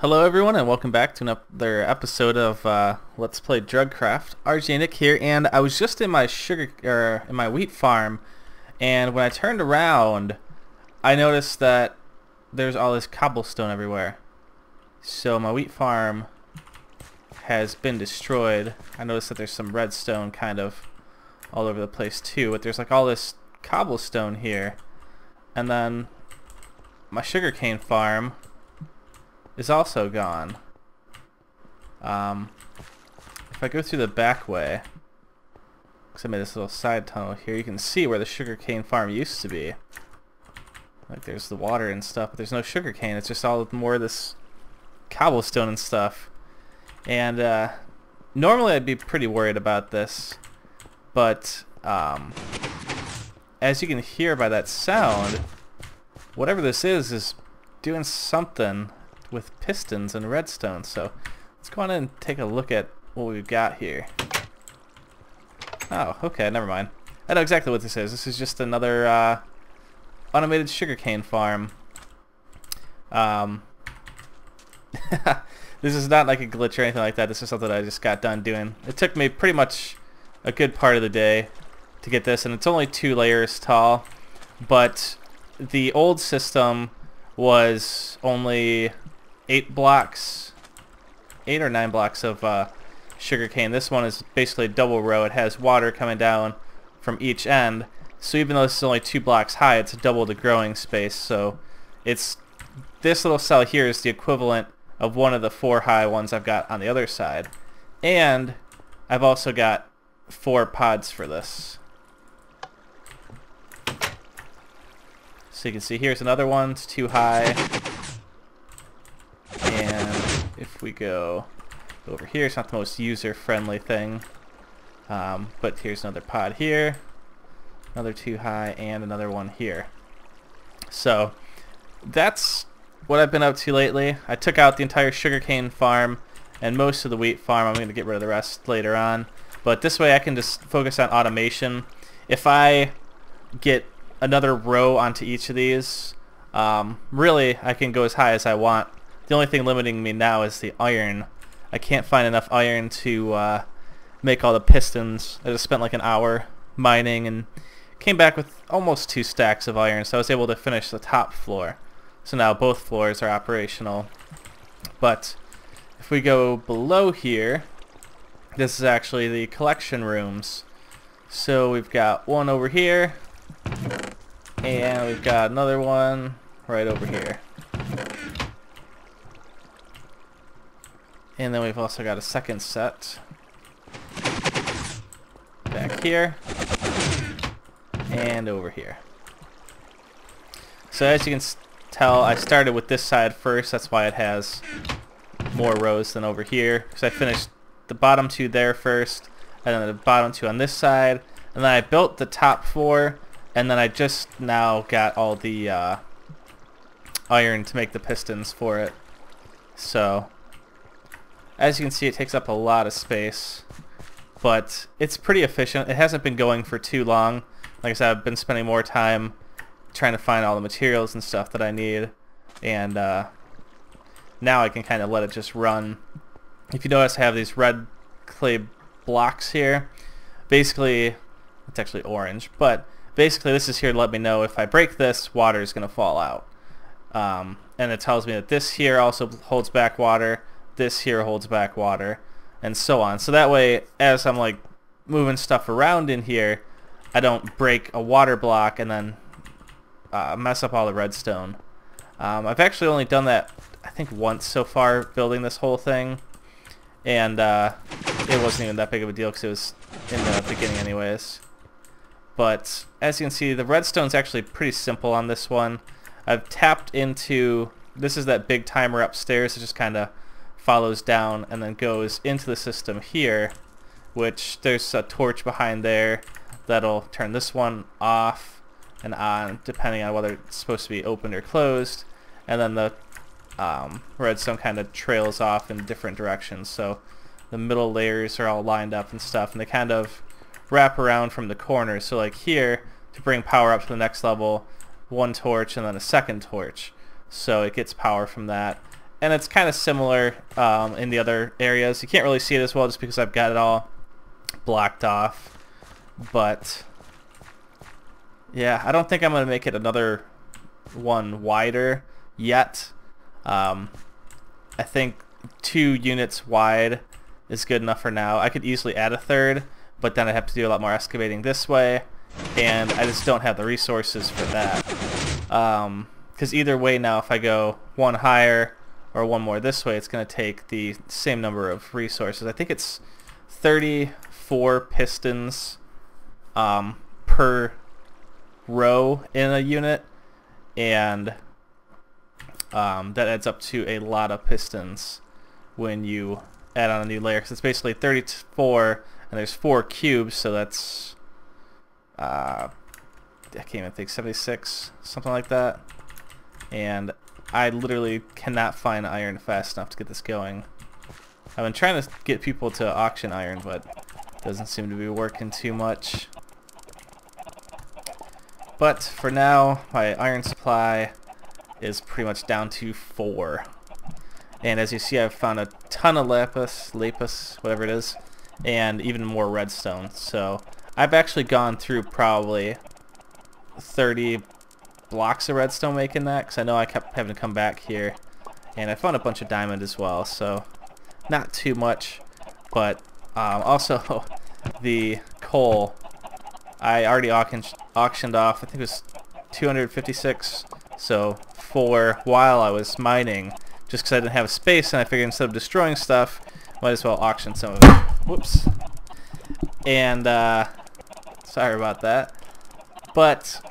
Hello everyone and welcome back to another episode of Let's Play Drugcraft. RJ Nick here, and I was just in my in my wheat farm, and when I turned around I noticed that there's all this cobblestone everywhere. So my wheat farm has been destroyed. I noticed that there's some redstone kind of all over the place too, but there's like all this cobblestone here. And then my sugarcane farm is also gone. If I go through the back way, because I made this little side tunnel here, you can see where the sugarcane farm used to be. Like there's the water and stuff, but there's no sugarcane. It's just all more of this cobblestone and stuff. And normally I'd be pretty worried about this, but as you can hear by that sound, whatever this is doing something with pistons and redstone. So let's go on and take a look at what we've got here. Oh, okay, never mind. I know exactly what this is. This is just another automated sugarcane farm. This is not like a glitch or anything like that. This is something I just got done doing. It took me pretty much a good part of the day to get this, and it's only 2 layers tall, but the old system was only 8 or 9 blocks of sugarcane. This one is basically a double row. It has water coming down from each end, so even though this is only 2 blocks high, it's double the growing space. So it's this little cell here is the equivalent of one of the 4 high ones I've got on the other side, and I've also got 4 pods for this. So you can see here's another one. It's 2 high. And if we go over here, it's not the most user-friendly thing. But here's another pod here. Another 2 high and another one here. So that's what I've been up to lately. I took out the entire sugarcane farm and most of the wheat farm. I'm going to get rid of the rest later on. But this way I can just focus on automation. If I get another row onto each of these, really I can go as high as I want. The only thing limiting me now is the iron. I can't find enough iron to make all the pistons. I just spent like an hour mining and came back with almost 2 stacks of iron, so I was able to finish the top floor. So now both floors are operational. But if we go below here, this is actually the collection rooms. So we've got one over here, and we've got another one right over here. And then we've also got a second set back here and over here. So as you can tell, I started with this side first. That's why it has more rows than over here, because I finished the bottom 2 there first, and then the bottom 2 on this side, and then I built the top 4, and then I just now got all the iron to make the pistons for it. So as you can see, it takes up a lot of space, but it's pretty efficient. It hasn't been going for too long. Like I said, I've been spending more time trying to find all the materials and stuff that I need, and now I can kind of let it just run. If you notice, I have these red clay blocks here. Basically, it's actually orange, but basically this is here to let me know if I break this, water is going to fall out. And it tells me that this here also holds back water, this here holds back water, and so on. So that way, as I'm like moving stuff around in here, I don't break a water block and then mess up all the redstone. I've actually only done that, I think, once so far, building this whole thing, and it wasn't even that big of a deal because it was in the beginning anyways. But as you can see, the redstone's actually pretty simple on this one. I've tapped into, this is that big timer upstairs. It just kind of follows down and then goes into the system here, which there's a torch behind there that'll turn this one off and on depending on whether it's supposed to be opened or closed, and then the redstone kind of trails off in different directions. So the middle layers are all lined up and stuff, and they kind of wrap around from the corners. So like here, to bring power up to the next level, 1 torch and then a second torch. So it gets power from that. And it's kind of similar in the other areas. You can't really see it as well just because I've got it all blocked off. But yeah, I don't think I'm going to make it another one wider yet. I think 2 units wide is good enough for now. I could easily add a third, but then I'd have to do a lot more excavating this way, and I just don't have the resources for that. Because either way now, if I go one higher or one more this way, it's going to take the same number of resources. I think it's 34 pistons per row in a unit, and that adds up to a lot of pistons when you add on a new layer, because it's basically 34 and there's 4 cubes, so that's I can't even think, 76, something like that. And I literally cannot find iron fast enough to get this going. I've been trying to get people to auction iron, but it doesn't seem to be working too much. But for now, my iron supply is pretty much down to 4. And as you see, I've found a ton of lapis, whatever it is, and even more redstone. So I've actually gone through probably 30 blocks of redstone making that, because I know I kept having to come back here. And I found a bunch of diamond as well, so not too much. But also the coal, I already auctioned off, I think it was 256. So for while I was mining, just because I didn't have space, and I figured instead of destroying stuff, might as well auction some of it. Whoops. And sorry about that. But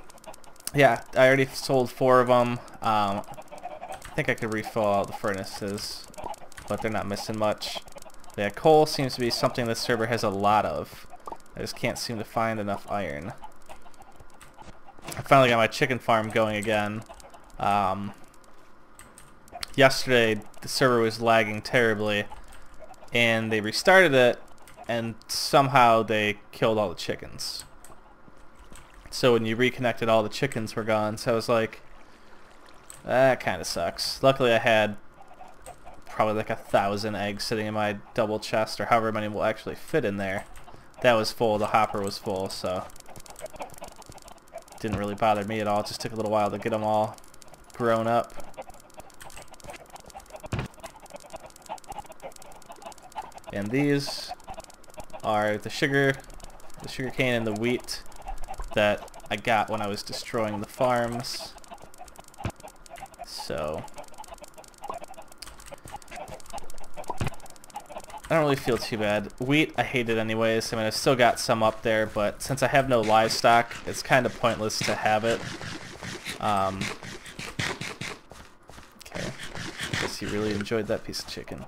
yeah, I already sold 4 of them. I think I could refill all the furnaces, but they're not missing much. Yeah, coal seems to be something this server has a lot of. I just can't seem to find enough iron. I finally got my chicken farm going again. Yesterday the server was lagging terribly, and they restarted it, and somehow they killed all the chickens. So when you reconnected, all the chickens were gone. So I was like, that kind of sucks. Luckily I had probably like 1,000 eggs sitting in my double chest, or however many will actually fit in there. That was full, the hopper was full, so didn't really bother me at all. It just took a little while to get them all grown up. And these are the sugarcane and the wheat that I got when I was destroying the farms. So I don't really feel too bad. Wheat, I hate it anyways. I mean, I've still got some up there, but since I have no livestock, it's kind of pointless to have it. Okay. Guess he really enjoyed that piece of chicken.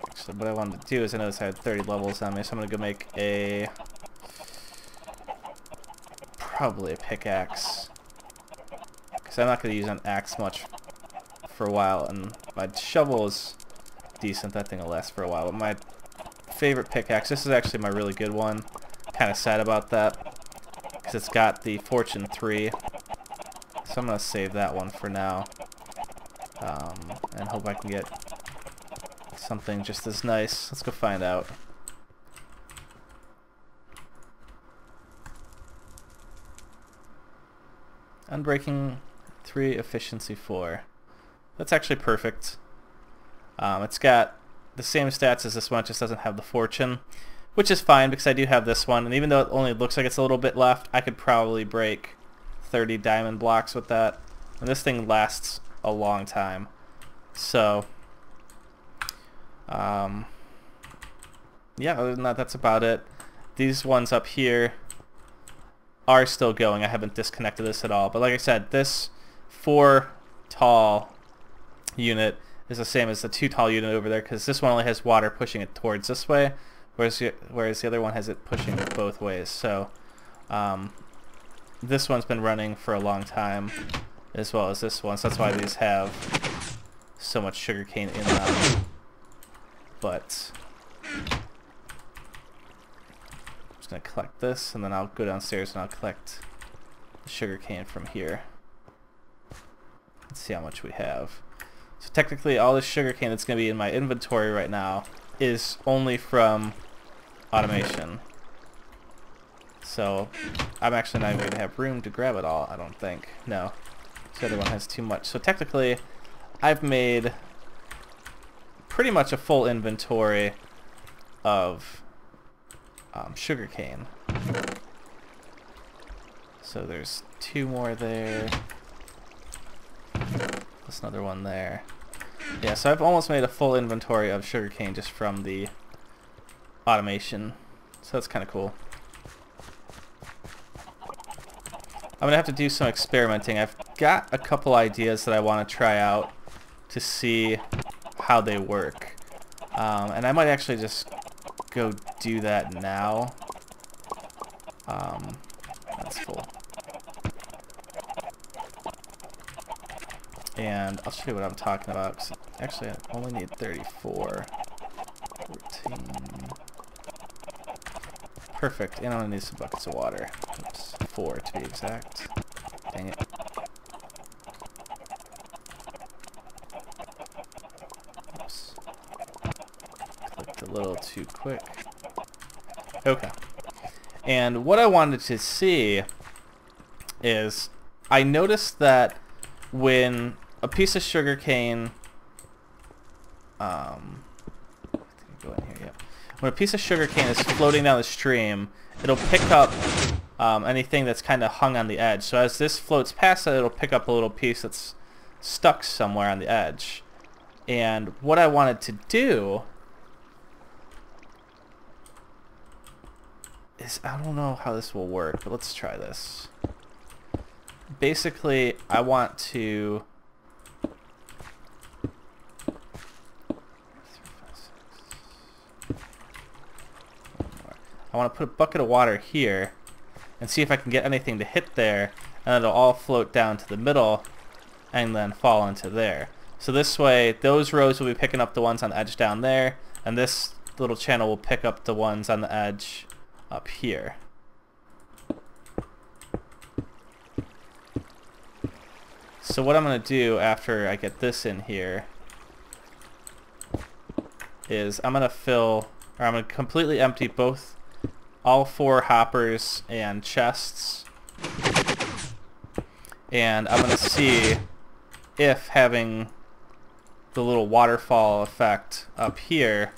Actually, what I wanted to do is, I noticed I had 30 levels on me, so I'm going to go make probably a pickaxe. Because I'm not going to use an axe much for a while, and my shovel is decent. That thing will last for a while. But my favorite pickaxe, this is actually my really good one. Kind of sad about that, because it's got the Fortune 3. So I'm going to save that one for now, and hope I can get something just as nice. Let's go find out. Unbreaking 3, efficiency 4. That's actually perfect. It's got the same stats as this one, it just doesn't have the fortune, which is fine because I do have this one, and even though it only looks like it's a little bit left, I could probably break 30 diamond blocks with that, and this thing lasts a long time. So yeah, other than that, that's about it. These ones up here are still going. I haven't disconnected this at all, but like I said, this 4 tall unit is the same as the 2 tall unit over there, because this one only has water pushing it towards this way, whereas the other one has it pushing it both ways. So this one's been running for a long time, as well as this one, so that's why these have so much sugarcane in them. But I'm just going to collect this, and then I'll go downstairs and I'll collect the sugarcane from here. Let's see how much we have. So technically all this sugarcane that's going to be in my inventory right now is only from automation. So I'm actually not even going to have room to grab it all, I don't think. No. The other one has too much. So technically I've made pretty much a full inventory of sugarcane. So there's 2 more there. There's another one there. Yeah, so I've almost made a full inventory of sugarcane just from the automation. So that's kind of cool. I'm going to have to do some experimenting. I've got a couple ideas that I want to try out to see how they work. And I might actually just go do that now. That's full. And I'll show you what I'm talking about. 'Cause actually, I only need 34. 14. Perfect. And I only need some buckets of water. Oops. 4 to be exact. Dang it. Oops. Clicked a little too quick. Okay. And what I wanted to see is I noticed that when a piece of sugarcane, I think I go in here, yeah. When a piece of sugarcane is floating down the stream, it'll pick up anything that's kind of hung on the edge. So as this floats past it, it'll pick up a little piece that's stuck somewhere on the edge. And what I wanted to do is, I don't know how this will work, but let's try this. Basically, I want to put a bucket of water here and see if I can get anything to hit there, and it'll all float down to the middle and then fall into there. So this way, those rows will be picking up the ones on the edge down there, and this little channel will pick up the ones on the edge up here. So what I'm going to do after I get this in here is I'm going to completely empty all 4 hoppers and chests, and I'm going to see if having the little waterfall effect up here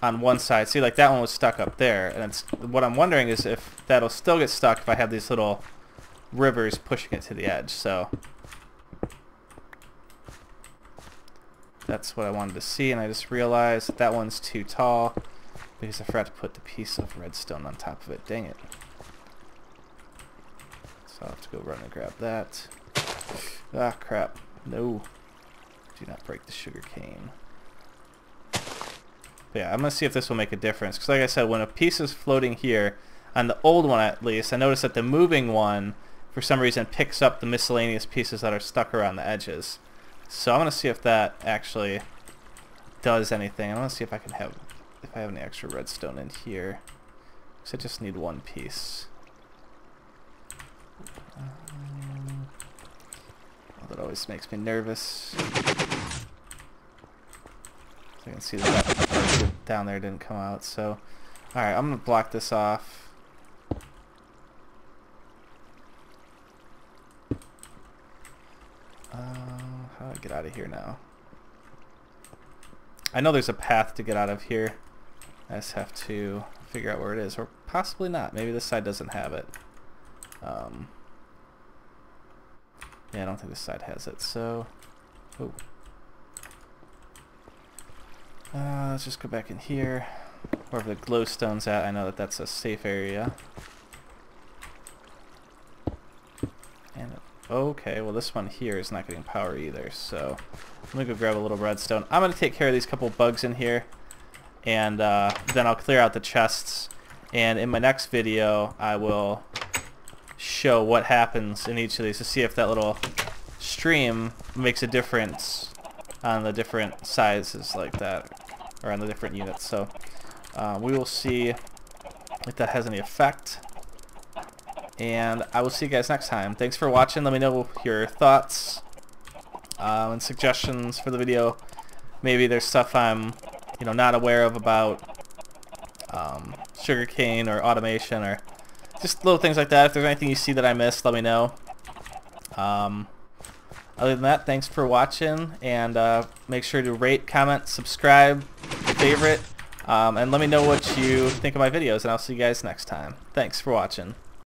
on one side, see, like that one was stuck up there, and what I'm wondering is if that'll still get stuck if I have these little rivers pushing it to the edge. So that's what I wanted to see, and I just realized that that one's too tall because I forgot to put the piece of redstone on top of it. Dang it. So I'll have to go run and grab that. Ah, crap. No. Do not break the sugarcane. But yeah, I'm going to see if this will make a difference. Because like I said, when a piece is floating here, on the old one at least, I noticed that the moving one, for some reason, picks up the miscellaneous pieces that are stuck around the edges. So I'm going to see if that actually does anything. I want to see if I have any extra redstone in here. Because I just need 1 piece. That always makes me nervous. I can see that down there didn't come out. So, alright, I'm going to block this off. How do I get out of here now? I know there's a path to get out of here. I just have to figure out where it is. Or possibly not. Maybe this side doesn't have it. Yeah, I don't think this side has it. So, oh. Let's just go back in here. Wherever the glowstone's at, I know that that's a safe area. And okay, well this one here is not getting power either, so let me go grab a little redstone. I'm going to take care of these couple bugs in here, and then I'll clear out the chests, and in my next video I will show what happens in each of these to see if that little stream makes a difference on the different sizes like that, or on the different units. So we will see if that has any effect, and I will see you guys next time. Thanks for watching. Let me know your thoughts and suggestions for the video. Maybe there's stuff I'm, not aware of about sugarcane or automation or just little things like that. If there's anything you see that I missed, let me know. Other than that, thanks for watching, and make sure to rate, comment, subscribe, favorite, and let me know what you think of my videos, and I'll see you guys next time. Thanks for watching.